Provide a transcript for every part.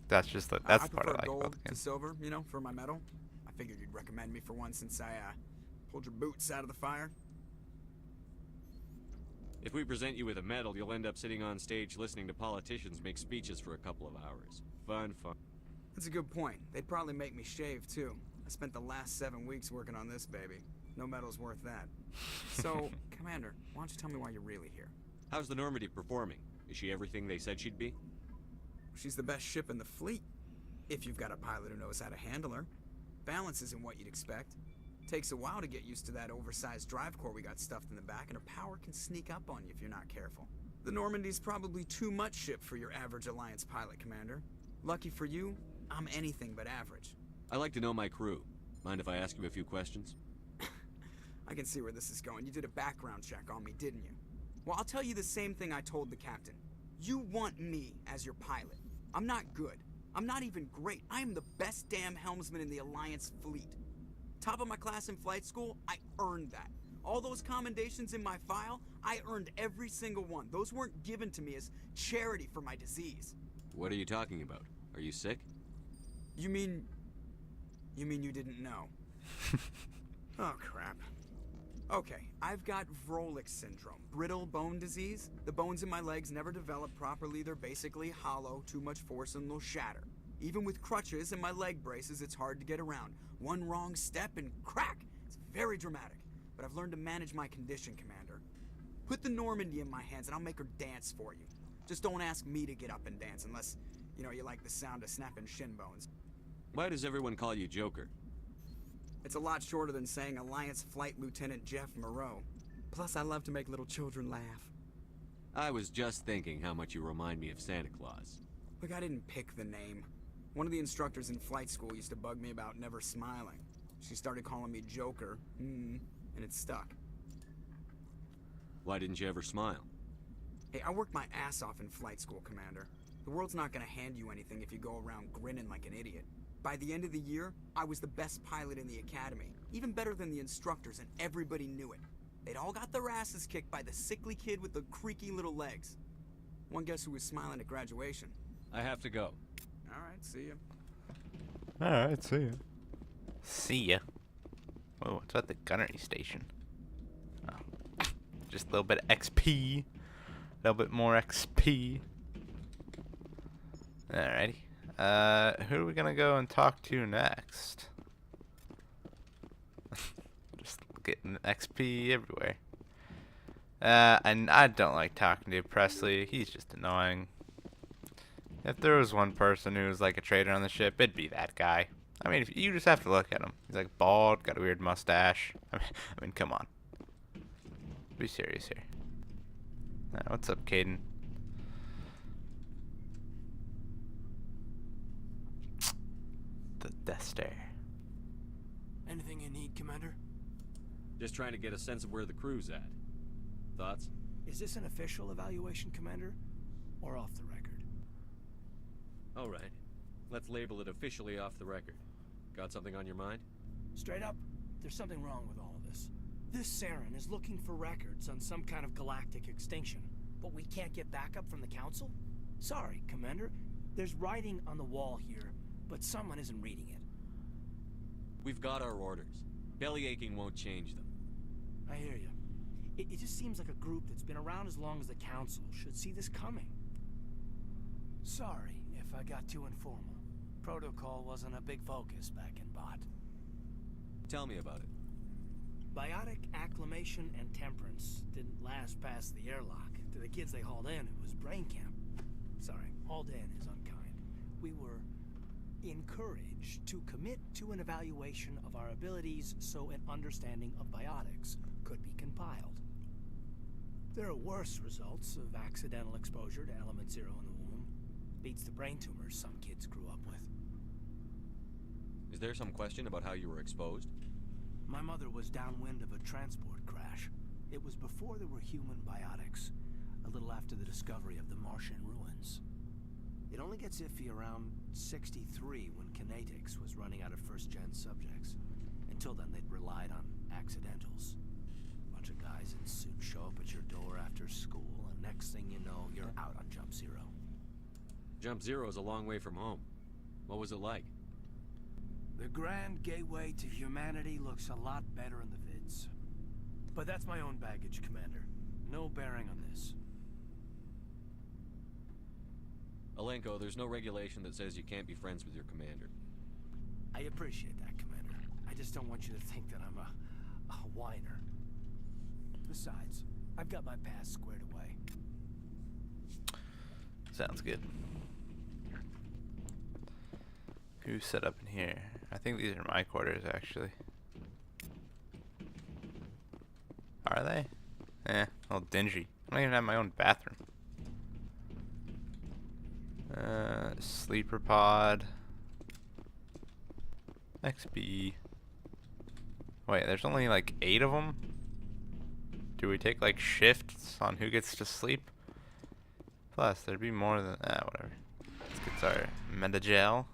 That's just I that's the part I prefer like about gold the to game. silver, you know, for my medal. I figured you'd recommend me for one since I pulled your boots out of the fire. If we present you with a medal, you'll end up sitting on stage listening to politicians make speeches for a couple of hours. Fun, fun. That's a good point. They'd probably make me shave, too. I spent the last 7 weeks working on this baby. No medal's worth that. So, Commander, why don't you tell me why you're really here? How's the Normandy performing? Is she everything they said she'd be? She's the best ship in the fleet. If you've got a pilot who knows how to handle her. Balance isn't what you'd expect. Takes a while to get used to that oversized drive core we got stuffed in the back, and her power can sneak up on you if you're not careful. The Normandy's probably too much ship for your average Alliance pilot, Commander. Lucky for you, I'm anything but average. I like to know my crew. Mind if I ask you a few questions? I can see where this is going. You did a background check on me, didn't you? Well, I'll tell you the same thing I told the captain. You want me as your pilot. I'm not good. I'm not even great. I am the best damn helmsman in the Alliance fleet. Top of my class in flight school, I earned that. All those commendations in my file, I earned every single one. Those weren't given to me as charity for my disease. What are you talking about? Are you sick? You mean you didn't know? Oh, crap. Okay, I've got Vrolik syndrome, brittle bone disease. The bones in my legs never develop properly. They're basically hollow, too much force and they'll shatter. Even with crutches and my leg braces, it's hard to get around. One wrong step and crack! It's very dramatic. But I've learned to manage my condition, Commander. Put the Normandy in my hands and I'll make her dance for you. Just don't ask me to get up and dance unless, you know, you like the sound of snapping shin bones. Why does everyone call you Joker? It's a lot shorter than saying Alliance Flight Lieutenant Jeff Moreau. Plus, I love to make little children laugh. I was just thinking how much you remind me of Santa Claus. Look, I didn't pick the name. One of the instructors in flight school used to bug me about never smiling. She started calling me Joker, and it stuck. Why didn't you ever smile? Hey, I worked my ass off in flight school, Commander. The world's not gonna hand you anything if you go around grinning like an idiot. By the end of the year, I was the best pilot in the academy, even better than the instructors, and everybody knew it. They'd all got their asses kicked by the sickly kid with the creaky little legs. One guess who was smiling at graduation? I have to go. All right, see ya. Alright, see ya. See ya. Whoa, it's at the gunnery station. Oh. Just a little bit of XP. A little bit more XP. Alrighty. Who are we gonna go and talk to next? Just getting XP everywhere. And I don't like talking to Presley. He's just annoying. If there was one person who was like a traitor on the ship, it'd be that guy. I mean, if you just have to look at him. He's like bald, got a weird mustache. I mean, come on. Be serious here. What's up, Caden? The Death Star. Anything you need, Commander? Just trying to get a sense of where the crew's at. Thoughts? Is this an official evaluation, Commander? Or off the record? All right. Let's label it officially off the record. Got something on your mind? Straight up, there's something wrong with all of this. This Saren is looking for records on some kind of galactic extinction, but we can't get backup from the Council? Sorry, Commander. There's writing on the wall here, but someone isn't reading it. We've got our orders. Belly aching won't change them. I hear you. It just seems like a group that's been around as long as the Council should see this coming. Sorry if I got too informal. Protocol wasn't a big focus back in Bot. Tell me about it. Biotic acclimation and temperance didn't last past the airlock. To the kids they hauled in, it was brain camp. Sorry, hauled in is unkind. We were encouraged to commit to an evaluation of our abilities so an understanding of biotics could be compiled. There are worse results of accidental exposure to element zero in the womb. Beats the brain tumors some kids grew up with. Is there some question about how you were exposed? My mother was downwind of a transport crash. It was before there were human biotics, a little after the discovery of the Martian ruins. It only gets iffy around 63 when Kinetics was running out of first-gen subjects. Until then, they'd relied on accidentals. Bunch of guys in suits show up at your door after school, and next thing you know, you're out on Jump Zero. Jump Zero is a long way from home. What was it like? The Grand Gateway to Humanity looks a lot better in the vids. But that's my own baggage, Commander. No bearing on this. Alenko, there's no regulation that says you can't be friends with your commander. I appreciate that, Commander. I just don't want you to think that I'm a whiner. Besides, I've got my past squared away. Sounds good. Who's set up in here? I think these are my quarters, actually. Are they? All dingy. I don't even have my own bathroom. Sleeper pod. XP. Wait, there's only like 8 of them? Do we take like shifts on who gets to sleep? Plus, there'd be more than that, whatever. Let's get our Medagel.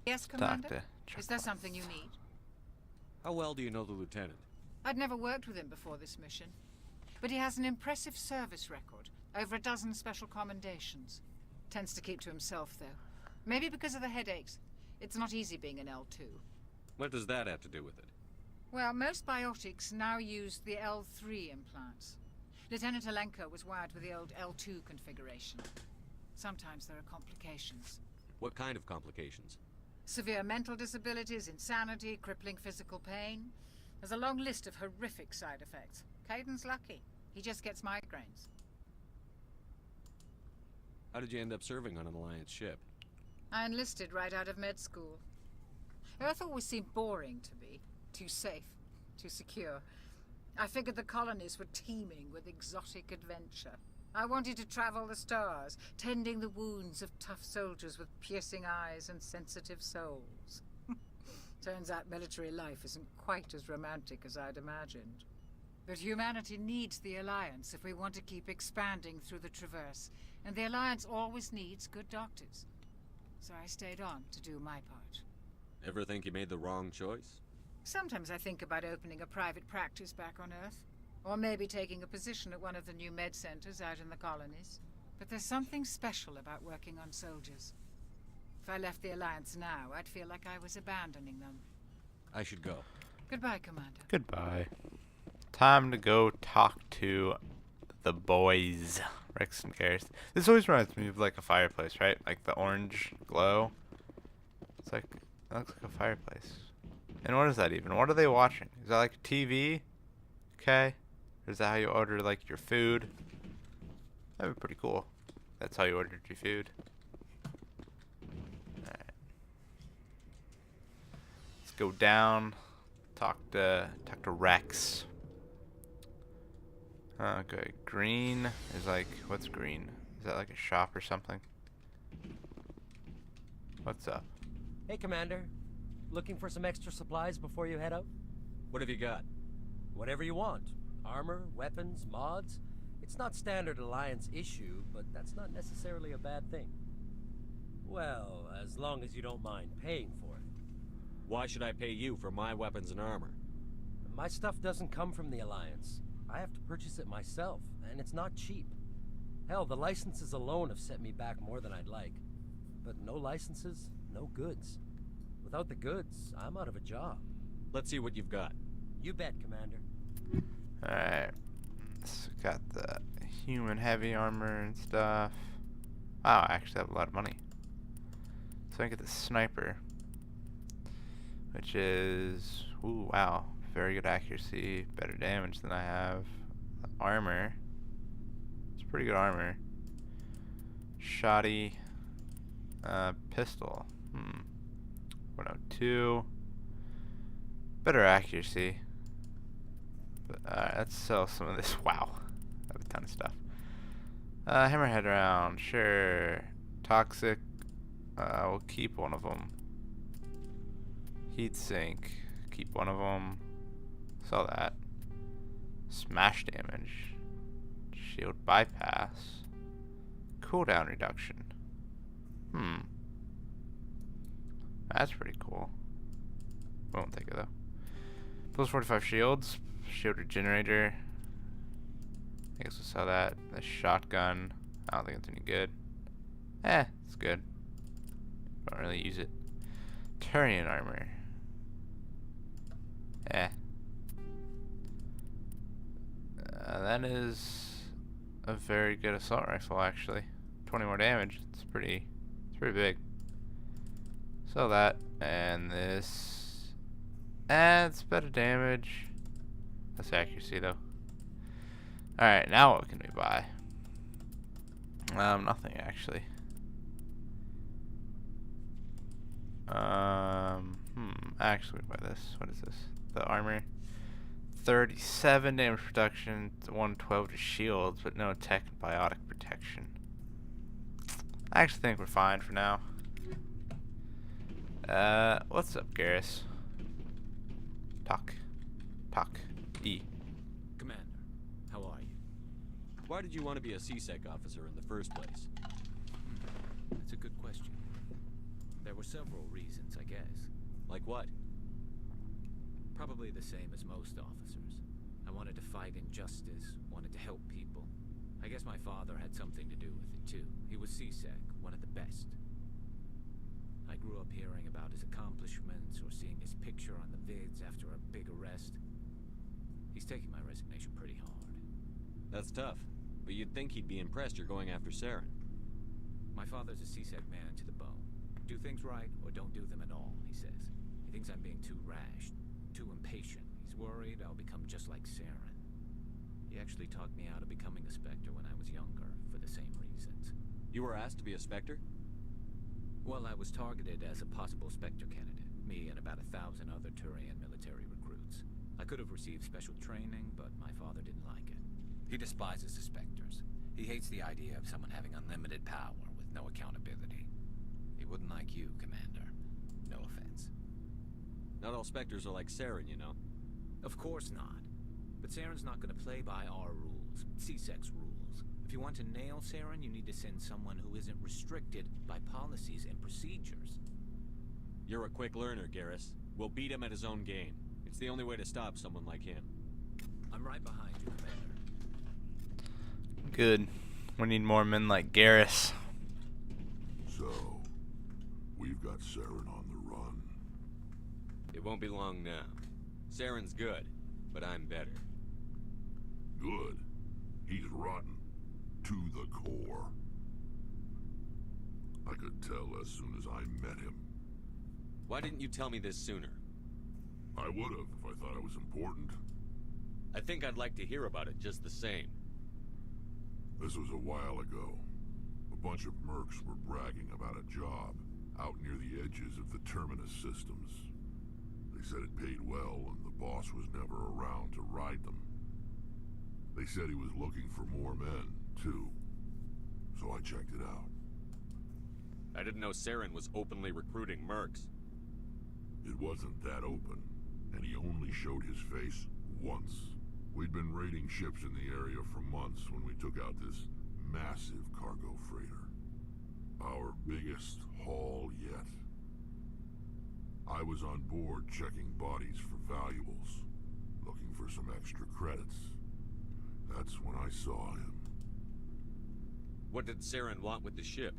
Yes, Talk Commander? to Is there something you need? How well do you know the lieutenant? I'd never worked with him before this mission, but he has an impressive service record, over a dozen special commendations. Tends to keep to himself, though. Maybe because of the headaches. It's not easy being an L2. What does that have to do with it? Well, most biotics now use the L3 implants. Lieutenant Alenko was wired with the old L2 configuration. Sometimes there are complications. What kind of complications? Severe mental disabilities, insanity, crippling physical pain. There's a long list of horrific side effects. Caden's lucky. He just gets migraines. How did you end up serving on an Alliance ship? I enlisted right out of med school. Earth always seemed boring to me. Too safe, too secure. I figured the colonies were teeming with exotic adventure. I wanted to travel the stars, tending the wounds of tough soldiers with piercing eyes and sensitive souls. Turns out military life isn't quite as romantic as I'd imagined. But humanity needs the Alliance if we want to keep expanding through the Traverse, and the Alliance always needs good doctors. So I stayed on to do my part. Ever think you made the wrong choice? Sometimes I think about opening a private practice back on Earth. Or maybe taking a position at one of the new med centers out in the colonies. But there's something special about working on soldiers. If I left the Alliance now, I'd feel like I was abandoning them. I should go. Goodbye, Commander. Goodbye. Time to go talk to the boys. Rex and Garrus. This always reminds me of like a fireplace, right? Like the orange glow. It's like, it looks like a fireplace. And what is that even? What are they watching? Is that like a TV? Okay. Or is that how you order like your food? That'd be pretty cool. That's how you ordered your food. Alright. Let's go down. Talk to Rex. Okay, green is like, what's green? Is that like a shop or something? What's up? Hey, Commander. Looking for some extra supplies before you head out? What have you got? Whatever you want. Armor, weapons, mods. It's not standard Alliance issue, but that's not necessarily a bad thing. Well, as long as you don't mind paying for it. Why should I pay you for my weapons and armor? My stuff doesn't come from the Alliance. I have to purchase it myself, and it's not cheap. Hell, the licenses alone have set me back more than I'd like. But no licenses, no goods. Without the goods, I'm out of a job. Let's see what you've got. You bet, Commander. Alright. So got the human heavy armor and stuff. Wow, I actually have a lot of money. So I get the sniper. Which is, ooh, wow. Very good accuracy, better damage than I have. The armor. It's pretty good armor. Shoddy. Pistol. 102. Better accuracy. But let's sell some of this. Wow. I have a ton of stuff. Hammerhead round. Sure. Toxic. We'll keep one of them. Heat sink. Keep one of them. Sell that. Smash damage. Shield bypass. Cooldown reduction. That's pretty cool. We won't take it though. Plus 45 shields. Shield regenerator. I guess we'll sell that. The shotgun. I don't think it's any good. It's good. Don't really use it. Turian armor. Eh. That is a very good assault rifle, actually. 20 more damage. It's pretty big. So that, and this adds better damage. That's accuracy, though. Alright, now what can we buy? Nothing, actually. Actually, we buy this. What is this? The armor. 37 damage reduction, 112 to shields, but no tech and biotic protection. I actually think we're fine for now. What's up, Garrus? Talk. E. Commander, how are you? Why did you want to be a CSEC officer in the first place? That's a good question. There were several reasons, I guess. Like what? Probably the same as most officers. I wanted to fight injustice, wanted to help people. I guess my father had something to do with it, too. He was CSEC, one of the best. I grew up hearing about his accomplishments or seeing his picture on the vids after a big arrest. He's taking my resignation pretty hard. That's tough, but you'd think he'd be impressed you're going after Saren. My father's a CSEC man to the bone. Do things right or don't do them at all, he says. He thinks I'm being too rash, too impatient. He's worried I'll become just like Saren. He actually talked me out of becoming a Spectre when I was younger, for the same reasons. You were asked to be a Spectre? Well, I was targeted as a possible Spectre candidate, me and about 1,000 other Turian military recruits. I could have received special training, but my father didn't like it. He despises the Spectres. He hates the idea of someone having unlimited power with no accountability. He wouldn't like you, Commander. No offense. Not all Spectres are like Saren, you know. Of course not. But Saren's not going to play by our rules, CSEC's rules. If you want to nail Saren, you need to send someone who isn't restricted by policies and procedures. You're a quick learner, Garrus. We'll beat him at his own game. It's the only way to stop someone like him. I'm right behind you, Commander. Good. We need more men like Garrus. So, we've got Saren on the run. It won't be long now. Saren's good, but I'm better. Good. He's rotten. To the core. I could tell as soon as I met him. Why didn't you tell me this sooner? I would have if I thought it was important. I think I'd like to hear about it just the same. This was a while ago. A bunch of mercs were bragging about a job out near the edges of the Terminus systems. They said it paid well and the boss was never around to ride them. They said he was looking for more men, too. So I checked it out. I didn't know Saren was openly recruiting mercs. It wasn't that open, and he only showed his face once. We'd been raiding ships in the area for months when we took out this massive cargo freighter. Our biggest haul yet. I was on board checking bodies for valuables, looking for some extra credits. That's when I saw him. What did Saren want with the ship?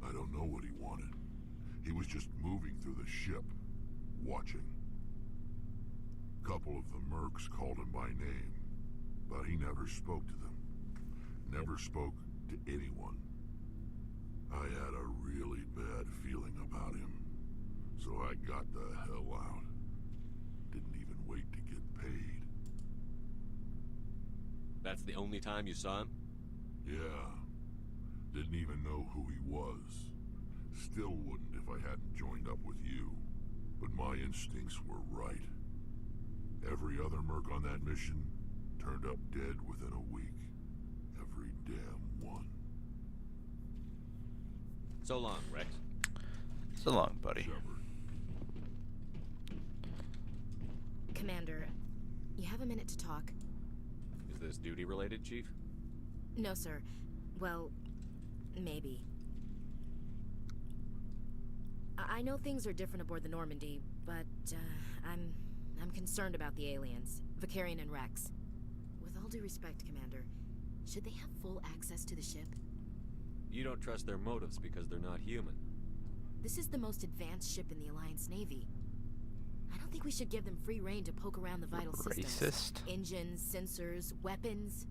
I don't know what he wanted. He was just moving through the ship, watching. Couple of the mercs called him by name, but he never spoke to them. Never spoke to anyone. I had a really bad feeling about him, so I got the hell out. Didn't even wait to get paid. That's the only time you saw him? Yeah. Didn't even know who he was. Still wouldn't if I hadn't joined up with you. But my instincts were right. Every other merc on that mission turned up dead within a week. Every damn one. So long, Rex. So long, buddy. Shepard. Commander, you have a minute to talk? Is this duty-related, Chief? No, sir. Well, maybe. I know things are different aboard the Normandy, but I'm concerned about the aliens, Vakarian and Rex. With all due respect, Commander, should they have full access to the ship? You don't trust their motives because they're not human. This is the most advanced ship in the Alliance Navy. I don't think we should give them free rein to poke around the vital systems. Racist. Engines, sensors, weapons.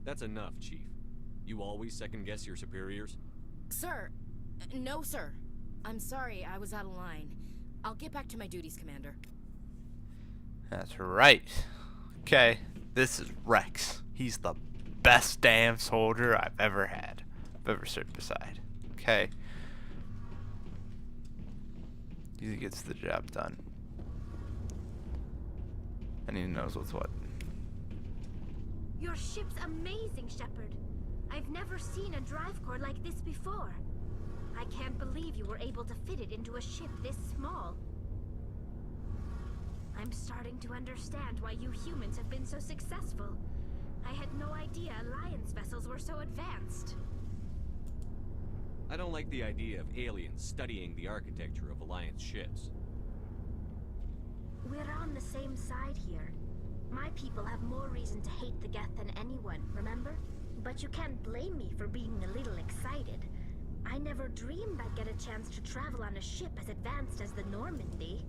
That's enough, Chief. You always second-guess your superiors? Sir, no, sir. I'm sorry, I was out of line. I'll get back to my duties, Commander. That's right. Okay, this is Rex. He's the best damn soldier I've ever had. I've ever served beside. Okay. He gets the job done. And he knows what's what. Your ship's amazing, Shepard. I've never seen a drive core like this before. I can't believe you were able to fit it into a ship this small. I'm starting to understand why you humans have been so successful. I had no idea Alliance vessels were so advanced. I don't like the idea of aliens studying the architecture of Alliance ships. We're on the same side here. My people have more reason to hate the Geth than anyone, remember? But you can't blame me for being a little excited. I never dreamed I'd get a chance to travel on a ship as advanced as the Normandy.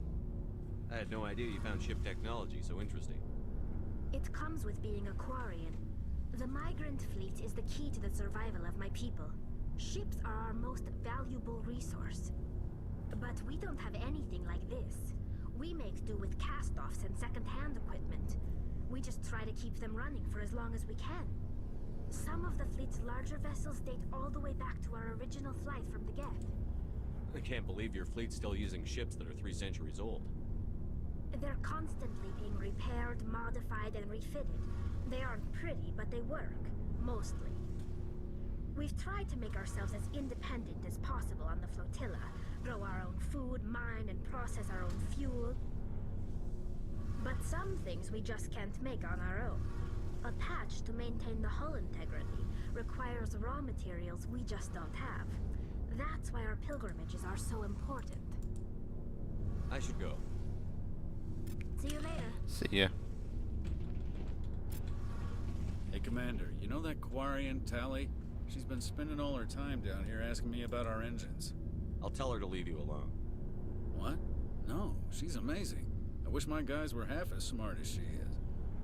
I had no idea you found ship technology so interesting. It comes with being a Quarian. The migrant fleet is the key to the survival of my people. Ships are our most valuable resource. But we don't have anything like this. We make do with cast-offs and second-hand equipment. We just try to keep them running for as long as we can. Some of the fleet's larger vessels date all the way back to our original flight from the Geth. I can't believe your fleet's still using ships that are 3 centuries old. They're constantly being repaired, modified, and refitted. They aren't pretty, but they work. Mostly. We've tried to make ourselves as independent as possible on the flotilla. Grow our own food, mine, and process our own fuel. But some things we just can't make on our own. A patch to maintain the hull integrity requires raw materials we just don't have. That's why our pilgrimages are so important. I should go. See you later. See ya. Hey, Commander, you know that Quarian, Tally? She's been spending all her time down here asking me about our engines. I'll tell her to leave you alone. What? No, she's amazing. I wish my guys were half as smart as she is.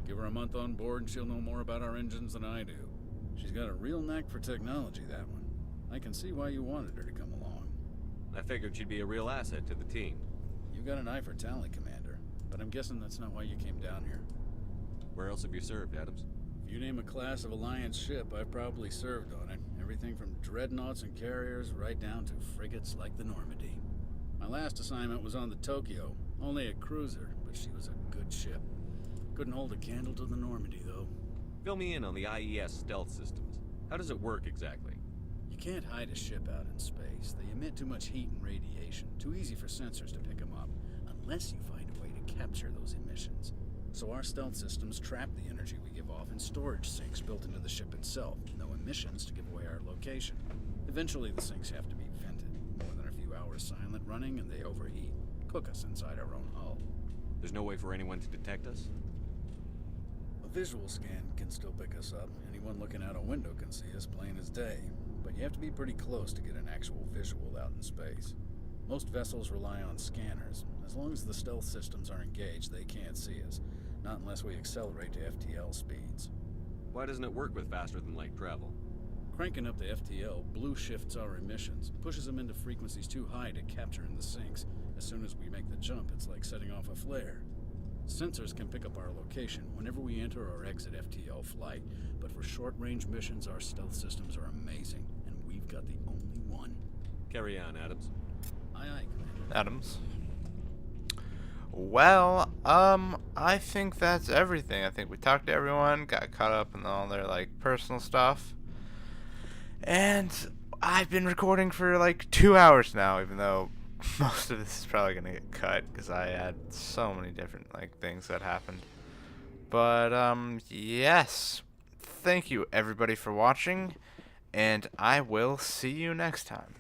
Give her a month on board and she'll know more about our engines than I do. She's got a real knack for technology, that one. I can see why you wanted her to come along. I figured she'd be a real asset to the team. You got an eye for talent, Commander, but I'm guessing that's not why you came down here. Where else have you served, Adams? If you name a class of Alliance ship, I've probably served on it. Everything from dreadnoughts and carriers right down to frigates like the Normandy. My last assignment was on the Tokyo, only a cruiser, but she was a good ship. Couldn't hold a candle to the Normandy, though. Fill me in on the IES stealth systems. How does it work exactly? You can't hide a ship out in space. They emit too much heat and radiation. Too easy for sensors to pick them up, unless you find a way to capture those emissions. So our stealth systems trap the energy we give off in storage sinks built into the ship itself. No emissions to give away our location. Eventually the sinks have to be vented. More than a few hours silent running and they overheat. Cook us inside our own hull. There's no way for anyone to detect us? A visual scan can still pick us up. Anyone looking out a window can see us plain as day. But you have to be pretty close to get an actual visual out in space. Most vessels rely on scanners. As long as the stealth systems are engaged, they can't see us. Not unless we accelerate to FTL speeds. Why doesn't it work with faster-than-light travel? Cranking up the FTL blue shifts our emissions, pushes them into frequencies too high to capture in the sinks. As soon as we make the jump, it's like setting off a flare. Sensors can pick up our location whenever we enter or exit FTL flight, but for short-range missions, our stealth systems are amazing, and we've got the only one. Carry on, Adams. Aye, aye, Commander. Adams. Well, I think that's everything. I think we talked to everyone, got caught up in all their, like, personal stuff. And I've been recording for, like, 2 hours now, even though most of this is probably going to get cut, because I had so many different, like, things that happened. But, yes. Thank you, everybody, for watching, and I will see you next time.